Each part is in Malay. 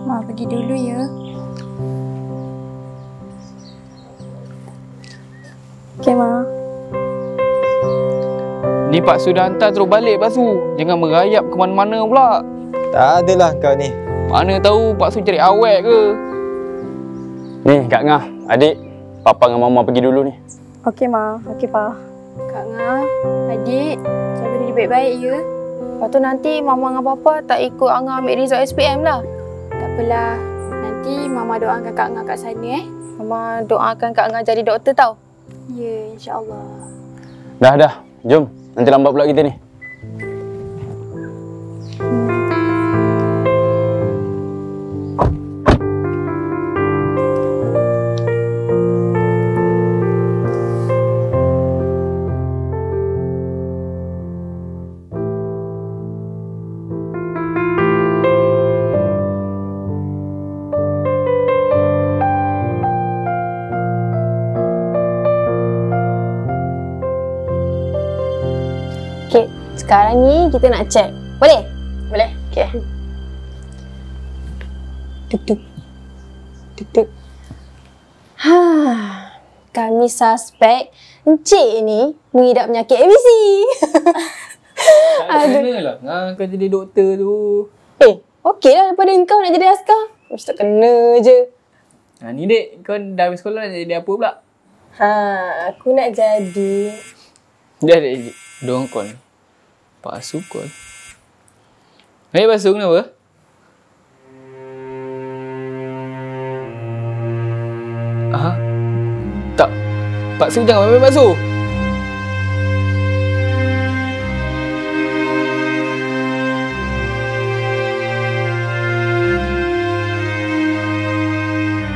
Ma pergi dulu ya. Okey, Ma. Ni Pak Su dah hantar terus balik Pak Su. Jangan merayap ke mana-mana pula. Tak adalah kau ni. Mana tahu Pak Su cari awet ke. Ni Kak Ngah, adik. Papa dengan Mama pergi dulu ni. Okey, Ma. Okey, Pa. Kak Ngah, adik, jaga diri baik-baik ya. Lepas tu nanti Mama dengan Papa tak ikut Angah ambil result SPM lah. Tak apalah, nanti Mama doakan Kak Ngah kat sana Mama doakan Kak Ngah jadi doktor tau. Ya, insyaAllah. Dah. Jom. Nanti lambat pula kita ni. Okay, sekarang ni kita nak check. Boleh? Boleh. Okay. Tuk-tuk. Tuk-tuk. Kami suspek Encik ni mengidap penyakit ABC. Tak kenalah kau jadi doktor tu. Okey lah daripada engkau nak jadi askar. Mesti tak kena je. Ni dek, kau dah habis sekolah nak jadi apa pula? Aku nak jadi... Dah dek, doang call. Pak Su call. Hai Pak Su, kenapa? Tak. Pak Su jangan main Pak Su.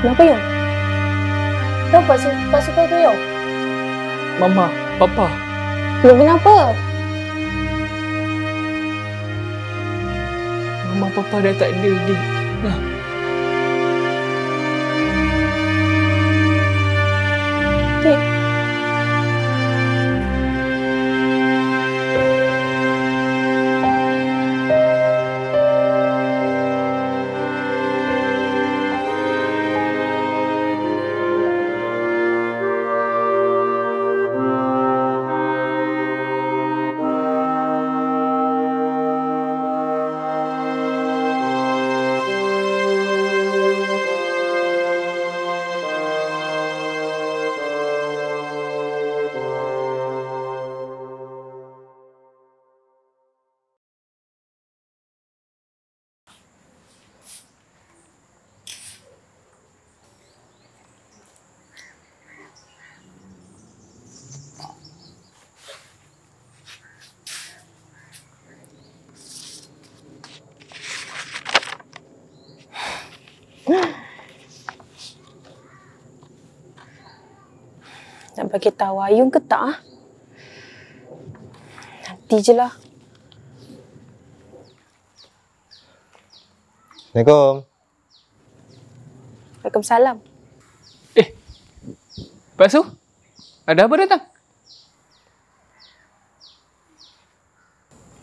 Kenapa Yong? Kenapa Pak Su kau Yong? Mama, Papa. Yong kenapa? Mama, Papa dah tak ada lagi. Nah. Okay. Nak bagi tahu Ayung ke tak? Nanti je lah. Assalamualaikum. Waalaikumsalam. Pak Su, ada apa datang?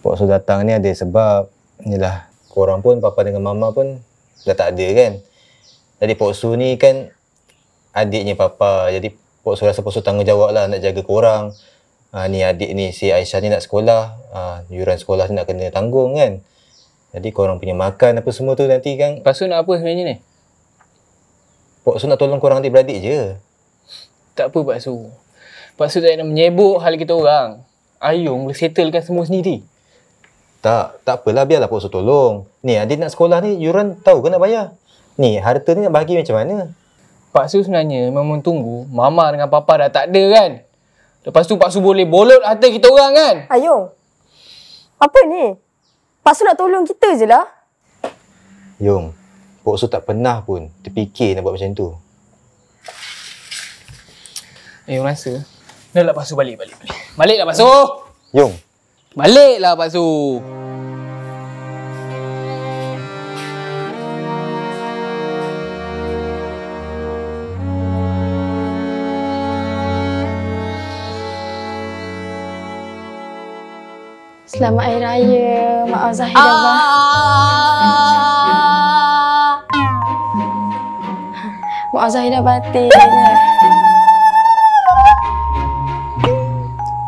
Pak Su datang ni ada sebab. Inilah, korang pun, Papa dengan Mama pun dah tak ada kan. Jadi Pak Su ni kan adiknya Papa. Jadi Pak Su rasa Pak Su tanggungjawab lah nak jaga korang. Ni adik ni, si Aisyah ni nak sekolah. Yuran sekolah ni nak kena tanggung kan. Jadi korang punya makan apa semua tu nanti kan. Pak Su nak apa sebenarnya ni? Pak Su nak tolong korang adik-beradik je. Tak apa Pak Su. Pak Su tak nak menyebuk hal kita orang. Ayung boleh settlekan semua sendiri. Tak apalah, biarlah Pak Su tolong. Ni adik nak sekolah ni, yuran tahu ke nak bayar? Ni harta ni nak bagi macam mana? Pak Su sebenarnya memang tunggu Mama dengan Papa dah tak ada kan. Lepas tu Pak Su boleh bolot harta kita orang kan. Ayung. Apa ni? Pak Su nak tolong kita je lah. Yung, Pak Su tak pernah pun terfikir nak buat macam tu. Rasa dah lah Pak Su balik. Baliklah Pak Su. Yung. Baliklah Pak Su. Selamat Hari Raya. Maaf Zahid dan Abah. Mak Zahidah batin.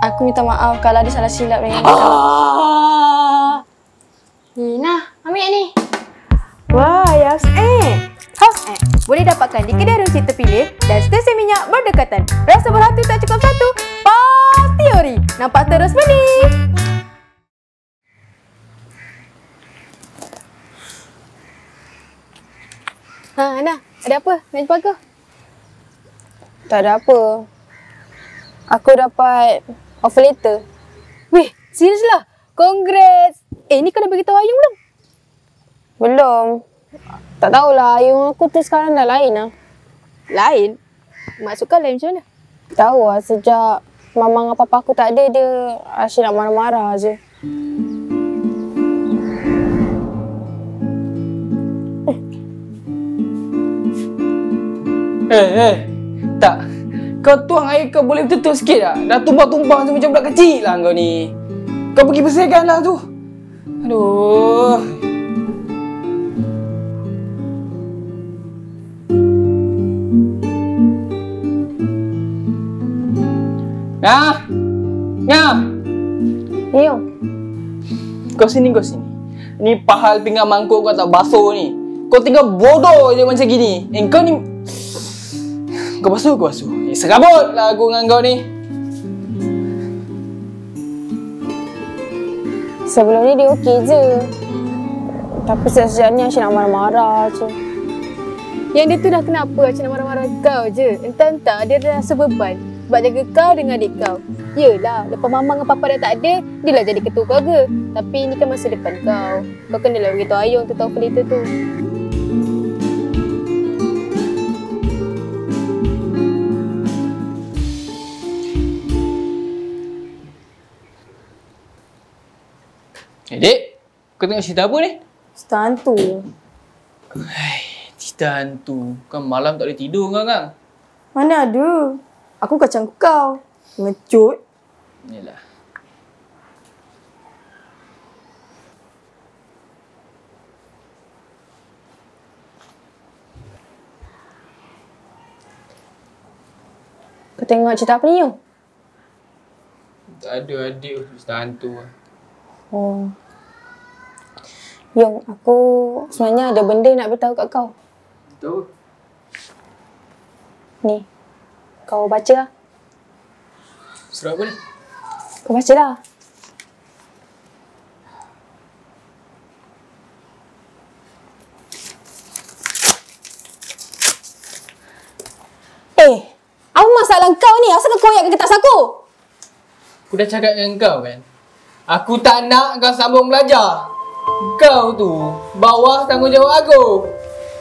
Aku minta maaf kalau ada salah silap dengan kau. Nina, ambil ni. Wah, House Egg boleh dapatkan di kedai runcit terpilih dan stesen minyak berdekatan. Rasa berhati tak cukup satu, pasti ori. Nampak terus beli. Ana, ada apa? Nak jumpa aku? Tak ada apa. Aku dapat offer letter. Weh, serius lah? Congrats! Ni kau dah beritahu Ayung belum? Belum. Tak tahulah, Ayung aku tu sekarang dah lain lah. Lain? Maksud kau lain macam mana? Tahu lah, sejak mama dengan papa aku tak ada, dia asyik nak marah-marah je. Tak. Kau tuang air kau boleh betul-betul sikit tak? Dah tumpah-tumpah macam budak kecil lah kau ni. Kau pergi bersihkan lah tu. Aduh. Ngah! Yo. Kau sini. Ni pahal pinggan mangkuk kau tak basuh ni. Kau tinggal bodoh je macam gini. Kau ni... Kau basuh. Serabut lah aku dengan kau ni. Sebelum ni dia okey je. Tapi sejak ni asyik nak marah-marah je. Yang dia tu dah kenapa Acik nak marah-marah kau je? Entah-entah dia dah rasa beban sebab jaga kau dengan adik kau. Yelah, lepas mama dengan papa dah tak ada, dia lah jadi ketua keluarga. Tapi ni kan masa depan kau. Kau kenalah beritahu Ayung tentang pelita tu. Dek, kau tengok cerita apa ni? Cerita hantu. Cerita hantu. Kan malam tak boleh tidur kang. Mana ada? Aku kacang kau. Ngecut. Yalah. Kau tengok cerita apa ni, Yung? Tak ada adik cerita hantu. Oh. Yung, aku sebenarnya ada benda nak beritahu kat kau. Tahu? Ni. Kau baca lah. Surat apa ni? Kau baca lah. Apa masalah kau ni? Asal kau koyak ke kertas aku? Aku dah cakap dengan kau kan. Aku tak nak kau sambung belajar. Kau tu bawah tanggungjawab aku.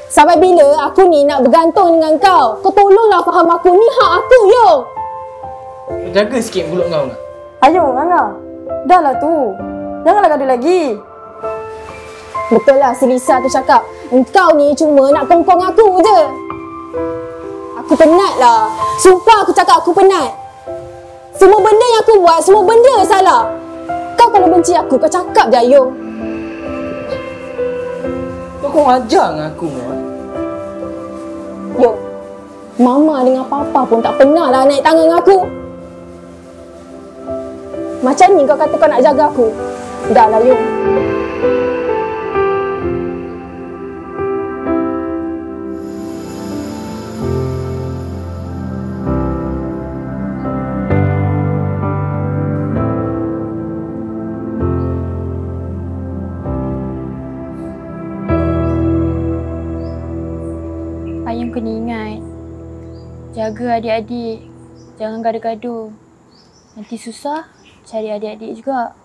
Sampai bila aku ni nak bergantung dengan kau? Kau tolonglah faham aku. Ni hak aku, Yung. Kau jaga sikit mulut kau nak. Ayung, Angah. Dah lah tu. Janganlah gaduh lagi. Betul lah si Lisa tu cakap. Engkau ni cuma nak kongkong aku je. Aku penat lah. Sumpah aku cakap aku penat. Semua benda yang aku buat, semua benda salah. Kau kalau benci aku, kau cakap je, Ayung. Kau ajar dengan aku. Yung, Mama dengan Papa pun tak pernah lah naik tangan dengan aku. Macam ni kau kata kau nak jaga aku. Dah lah, Yung. Ayung kena ingat. Jaga adik-adik. Jangan gaduh-gaduh. Nanti susah cari adik-adik juga.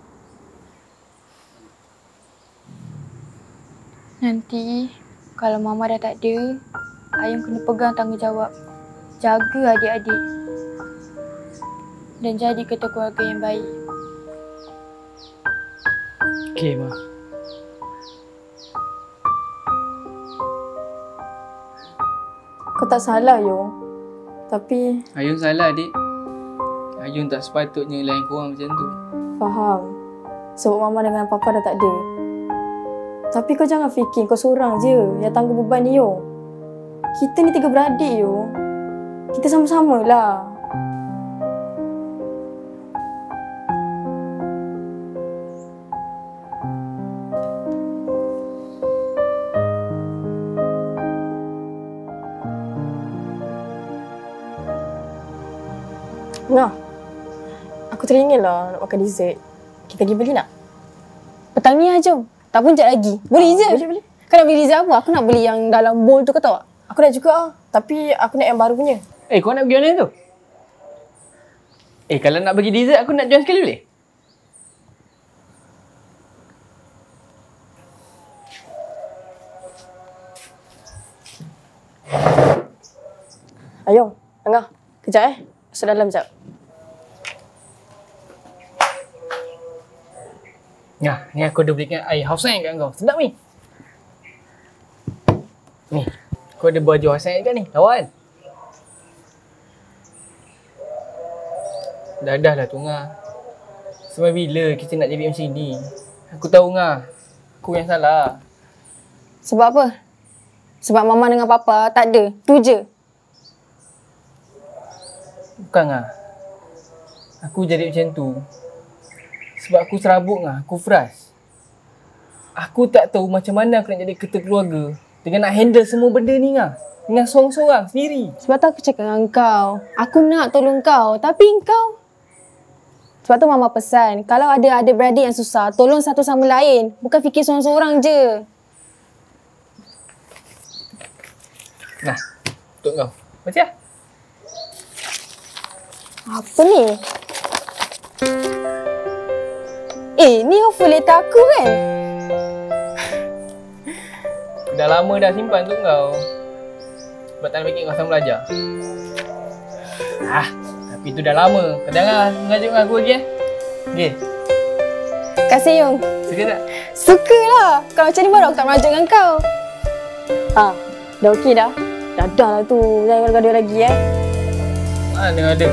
Nanti kalau mama dah tak ada, Ayung kena pegang tanggungjawab. Jaga adik-adik. Dan jadi ketua keluarga yang baik. Okey, Ma. Kau tak salah, Yung. Tapi Ayun salah, adik. Ayun tak sepatutnya lain korang macam tu. faham. Sebab Mama dengan Papa dah tak ada. Tapi kau jangan fikir kau seorang je yang tanggung beban ni, Yung. Kita ni 3 beradik yo. Kita sama-sama lah. Nah, aku teringin lah nak makan dessert. Kita pergi beli nak? Petang ni lah, jom. Tak pun jap lagi. Boleh je. Boleh. Kau nak beli dessert apa? Aku nak beli yang dalam bowl tu, kau tahu tak? Aku nak juga ah. Tapi aku nak yang baru punya. Kau nak pergi mana tu? Kalau nak bagi dessert, aku nak join sekali boleh? Ayo, Angah. Kejap Masuk dalam sekejap. Ni aku dah belikan air Hausan kat kau. Sedap ni. Ni, kau ada baju Hausan kat ni. Lawan. Dah lah tu Ngah. Sampai bila kita nak jadi macam ni? Aku tahu Ngah. Aku yang salah. Sebab apa? Sebab mama dengan papa tak ada. Tu je. Bukan Ngah. Aku jadi macam tu sebab aku serabut Ngah. Aku frust. Aku tak tahu macam mana aku nak jadi ketua keluarga dengan nak handle semua benda ni Ngah. Dengan seorang-seorang sendiri. Sebab tu aku cakap dengan kau. Aku nak tolong kau. Tapi kau... Sebab tu mama pesan. Kalau ada beradik yang susah, tolong satu sama lain. Bukan fikir seorang-seorang je. Nah, untuk kau. Baca. Apa ni? Ni offer letter aku kan? Dah lama dah simpan untuk kau. Sebab tak nak bikin kau sama belajar. Tapi tu dah lama. Kau jangan mengajuk dengan aku lagi Okay. Kasih Yung. Suka tak? Suka lah. Kalau macam ni baru aku tak merajuk dengan kau. Dah okey dah. Dah lah tu. Jangan gaduh lagi Mana ada.